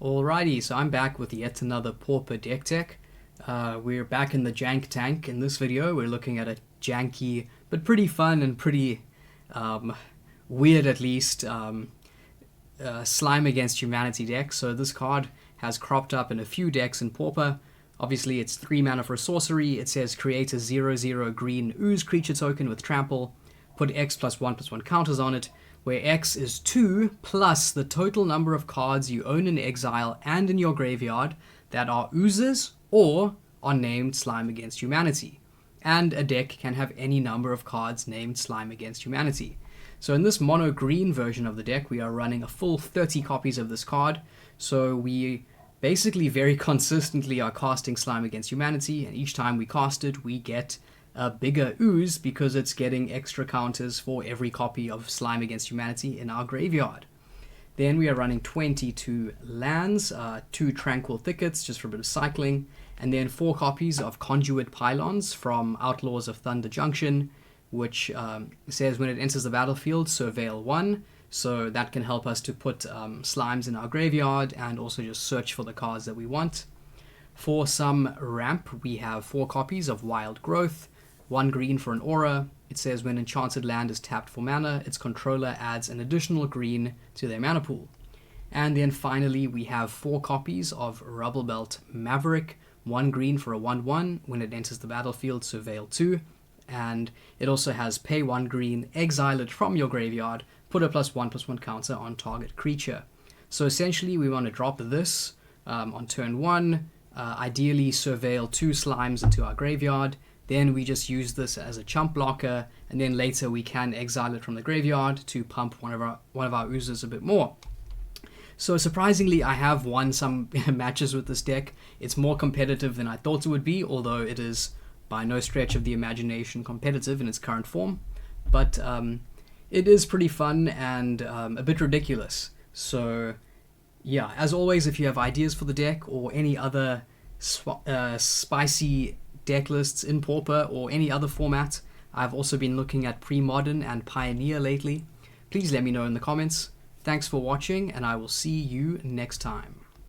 Alrighty, so I'm back with yet another Pauper deck tech. We're back in the jank tank. In this video, we're looking at a janky, but pretty fun and pretty weird at least, Slime Against Humanity deck. So this card has cropped up in a few decks in Pauper. Obviously, it's 3 mana for sorcery. It says create a 0/0 green ooze creature token with trample. Put X +1/+1 counters on it, where X is 2 plus the total number of cards you own in exile and in your graveyard that are oozes or are named Slime Against Humanity. And a deck can have any number of cards named Slime Against Humanity. So in this mono green version of the deck, we are running a full 30 copies of this card. So we basically very consistently are casting Slime Against Humanity, and each time we cast it, we get a bigger ooze because it's getting extra counters for every copy of Slime Against Humanity in our graveyard. Then we are running 22 lands, 2 Tranquil Thickets just for a bit of cycling, and then 4 copies of Conduit Pylons from Outlaws of Thunder Junction, which says when it enters the battlefield, surveil 1, so that can help us to put slimes in our graveyard and also just search for the cards that we want. For some ramp, we have 4 copies of Wild Growth, 1 green for an aura. It says when enchanted land is tapped for mana, its controller adds an additional green to their mana pool. And then finally we have 4 copies of Rubblebelt Maverick, 1 green for a 1/1. When it enters the battlefield, surveil 2. And it also has pay 1 green, exile it from your graveyard, put a +1/+1 counter on target creature. So essentially we want to drop this on turn 1, ideally surveil 2 slimes into our graveyard. Then we just use this as a chump blocker, and then later we can exile it from the graveyard to pump one of our oozes a bit more. So surprisingly, I have won some matches with this deck. It's more competitive than I thought it would be, although it is by no stretch of the imagination competitive in its current form. But it is pretty fun and a bit ridiculous. So yeah, as always, if you have ideas for the deck or any other spicy deck lists in Pauper or any other format, I've also been looking at Pre-Modern and Pioneer lately. Please let me know in the comments. Thanks for watching, and I will see you next time.